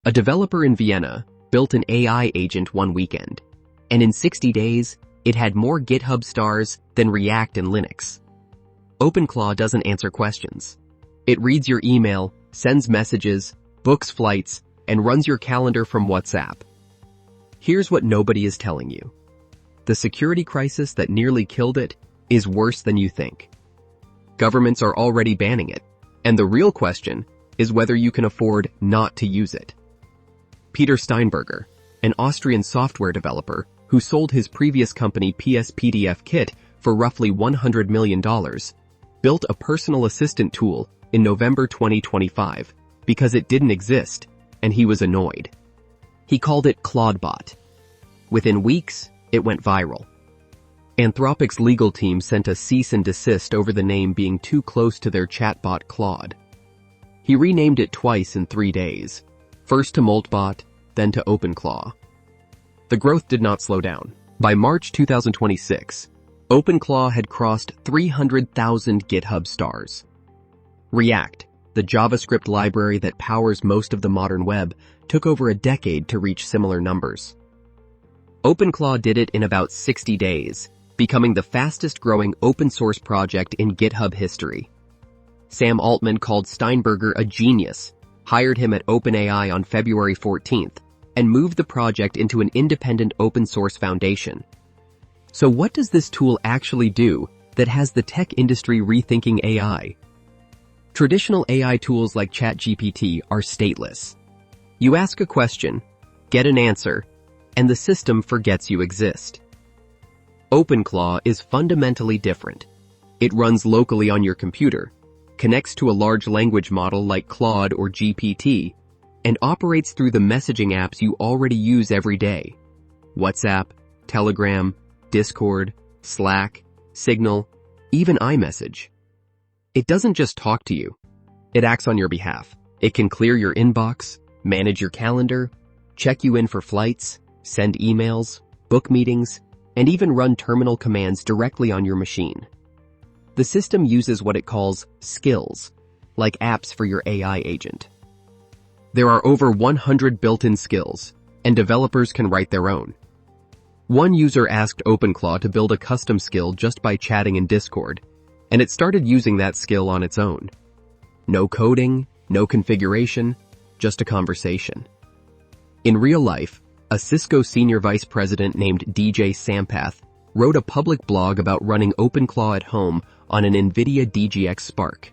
A developer in Vienna built an AI agent one weekend, and in 60 days, it had more GitHub stars than React and Linux. OpenClaw doesn't answer questions. It reads your email, sends messages, books flights, and runs your calendar from WhatsApp. Here's what nobody is telling you. The security crisis that nearly killed it is worse than you think. Governments are already banning it, and the real question is whether you can afford not to use it. Peter Steinberger, an Austrian software developer who sold his previous company PSPDFKit for roughly $100 million, built a personal assistant tool in November 2025 because it didn't exist, and he was annoyed. He called it Claudebot. Within weeks, it went viral. Anthropic's legal team sent a cease and desist over the name being too close to their chatbot Claude. He renamed it twice in 3 days, first to Moltbot, then to OpenClaw. The growth did not slow down. By March 2026, OpenClaw had crossed 300,000 GitHub stars. React, the JavaScript library that powers most of the modern web, took over a decade to reach similar numbers. OpenClaw did it in about 60 days, becoming the fastest-growing open-source project in GitHub history. Sam Altman called Steinberger a genius, hired him at OpenAI on February 14th, and moved the project into an independent open-source foundation. So what does this tool actually do that has the tech industry rethinking AI? Traditional AI tools like ChatGPT are stateless. You ask a question, get an answer, and the system forgets you exist. OpenClaw is fundamentally different. It runs locally on your computer, connects to a large language model like Claude or GPT, and operates through the messaging apps you already use every day: WhatsApp, Telegram, Discord, Slack, Signal, even iMessage. It doesn't just talk to you. It acts on your behalf. It can clear your inbox, manage your calendar, check you in for flights, send emails, book meetings, and even run terminal commands directly on your machine. The system uses what it calls skills, like apps for your AI agent. There are over 100 built-in skills, and developers can write their own. One user asked OpenClaw to build a custom skill just by chatting in Discord, and it started using that skill on its own. No coding, no configuration, just a conversation. In real life, a Cisco senior vice president named DJ Sampath wrote a public blog about running OpenClaw at home on an NVIDIA DGX Spark.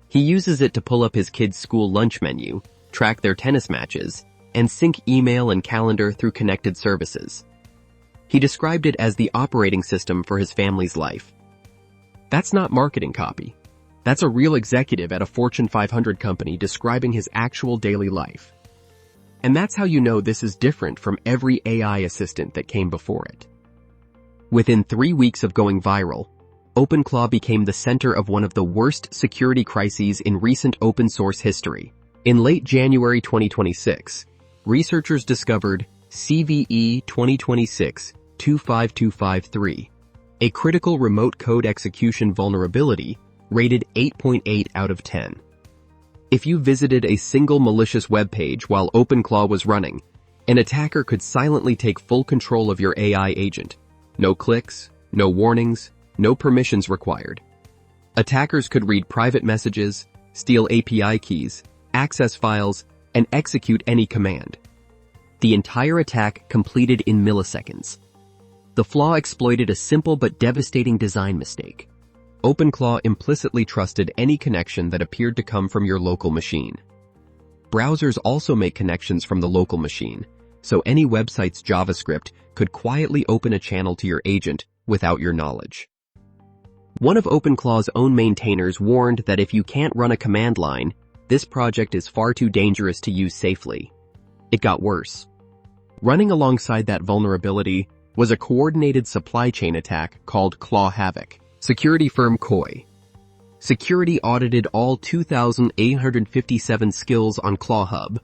He uses it to pull up his kids' school lunch menu, track their tennis matches, and sync email and calendar through connected services. He described it as the operating system for his family's life. That's not marketing copy. That's a real executive at a Fortune 500 company describing his actual daily life. And that's how you know this is different from every AI assistant that came before it. Within 3 weeks of going viral, OpenClaw became the center of one of the worst security crises in recent open source history. In late January 2026, researchers discovered CVE 2026-25253, a critical remote code execution vulnerability rated 8.8 out of 10. If you visited a single malicious web page while OpenClaw was running, an attacker could silently take full control of your AI agent. No clicks, no warnings, no permissions required. Attackers could read private messages, steal API keys, access files, and execute any command. The entire attack completed in milliseconds. The flaw exploited a simple but devastating design mistake. OpenClaw implicitly trusted any connection that appeared to come from your local machine. Browsers also make connections from the local machine, so any website's JavaScript could quietly open a channel to your agent without your knowledge. One of OpenClaw's own maintainers warned that if you can't run a command line, this project is far too dangerous to use safely. It got worse. Running alongside that vulnerability was a coordinated supply chain attack called Claw Havoc. Security firm Koi. Security audited all 2,857 skills on ClawHub,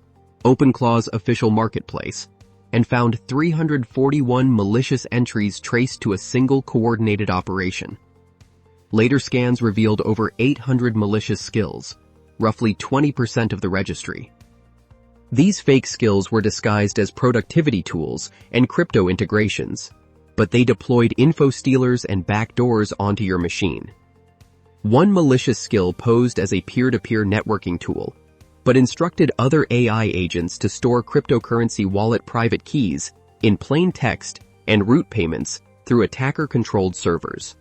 OpenClaw's official marketplace, and found 341 malicious entries traced to a single coordinated operation. Later scans revealed over 800 malicious skills, roughly 20% of the registry. These fake skills were disguised as productivity tools and crypto integrations, but they deployed info stealers and backdoors onto your machine. One malicious skill posed as a peer-to-peer networking tool, but instructed other AI agents to store cryptocurrency wallet private keys in plain text and route payments through attacker-controlled servers.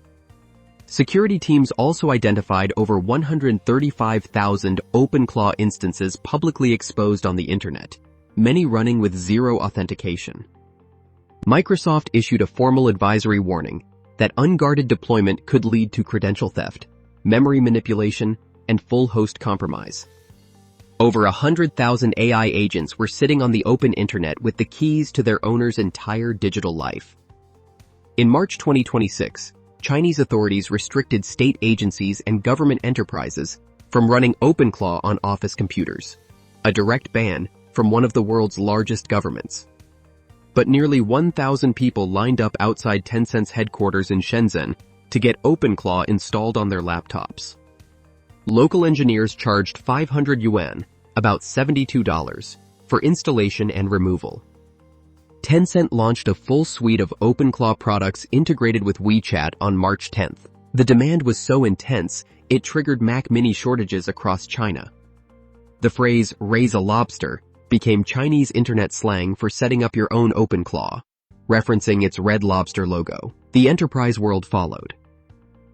Security teams also identified over 135,000 OpenClaw instances publicly exposed on the internet, many running with zero authentication. Microsoft issued a formal advisory warning that unguarded deployment could lead to credential theft, memory manipulation, and full host compromise. Over 100,000 AI agents were sitting on the open internet with the keys to their owner's entire digital life. In March 2026, Chinese authorities restricted state agencies and government enterprises from running OpenClaw on office computers, a direct ban from one of the world's largest governments. But nearly 1,000 people lined up outside Tencent's headquarters in Shenzhen to get OpenClaw installed on their laptops. Local engineers charged 500 yuan, about $72, for installation and removal. Tencent launched a full suite of OpenClaw products integrated with WeChat on March 10th. The demand was so intense, it triggered Mac Mini shortages across China. The phrase, "raise a lobster," became Chinese internet slang for setting up your own OpenClaw, referencing its Red Lobster logo. The enterprise world followed.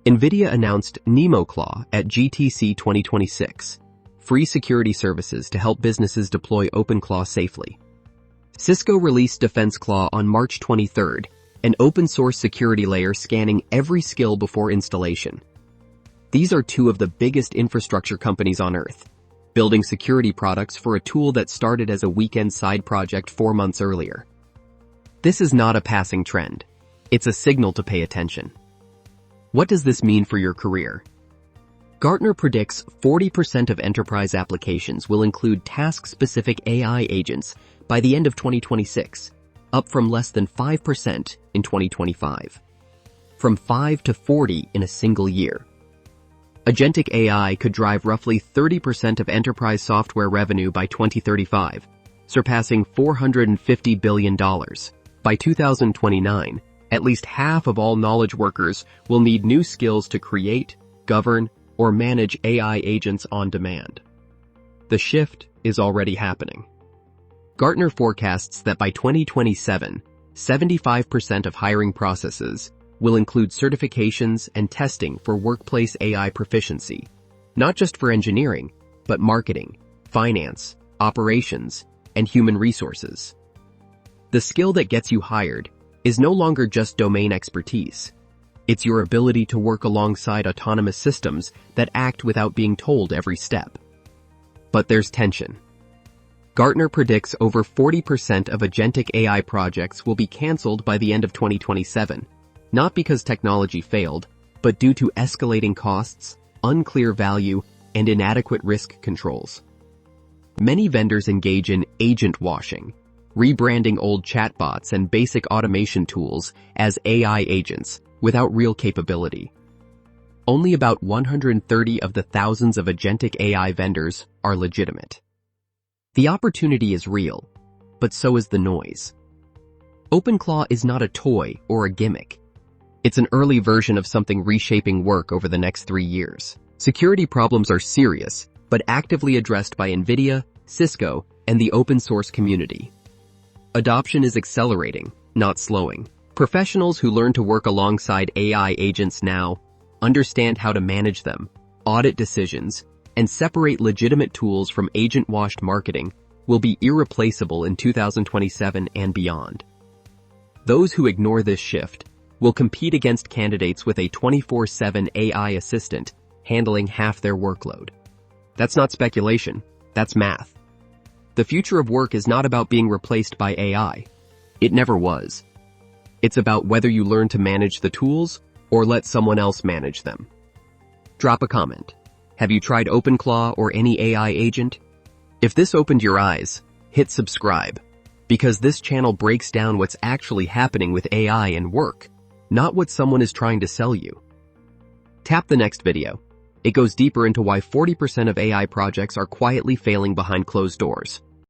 NVIDIA announced NemoClaw at GTC 2026, free security services to help businesses deploy OpenClaw safely. Cisco released DefenseClaw on March 23rd, an open-source security layer scanning every skill before installation. These are two of the biggest infrastructure companies on Earth, building security products for a tool that started as a weekend side project 4 months earlier. This is not a passing trend. It's a signal to pay attention. What does this mean for your career? Gartner predicts 40% of enterprise applications will include task-specific AI agents by the end of 2026, up from less than 5% in 2025. From 5 to 40 in a single year. Agentic AI could drive roughly 30% of enterprise software revenue by 2035, surpassing $450 billion. By 2029, at least half of all knowledge workers will need new skills to create, govern, or manage AI agents on demand. The shift is already happening. Gartner forecasts that by 2027, 75% of hiring processes will include certifications and testing for workplace AI proficiency, not just for engineering, but marketing, finance, operations, and human resources. The skill that gets you hired is no longer just domain expertise. It's your ability to work alongside autonomous systems that act without being told every step. But there's tension. Gartner predicts over 40% of agentic AI projects will be canceled by the end of 2027, not because technology failed, but due to escalating costs, unclear value, and inadequate risk controls. Many vendors engage in agent washing, rebranding old chatbots and basic automation tools as AI agents without real capability. Only about 130 of the thousands of agentic AI vendors are legitimate. The opportunity is real, but so is the noise. OpenClaw is not a toy or a gimmick. It's an early version of something reshaping work over the next 3 years. Security problems are serious, but actively addressed by NVIDIA, Cisco, and the open source community. Adoption is accelerating, not slowing. Professionals who learn to work alongside AI agents now understand how to manage them, audit decisions, and separate legitimate tools from agent-washed marketing will be irreplaceable in 2027 and beyond. Those who ignore this shift will compete against candidates with a 24/7 AI assistant handling half their workload. That's not speculation, that's math. The future of work is not about being replaced by AI. It never was. It's about whether you learn to manage the tools or let someone else manage them. Drop a comment. Have you tried OpenClaw or any AI agent? If this opened your eyes, hit subscribe, because this channel breaks down what's actually happening with AI and work, not what someone is trying to sell you. Tap the next video. It goes deeper into why 40% of AI projects are quietly failing behind closed doors.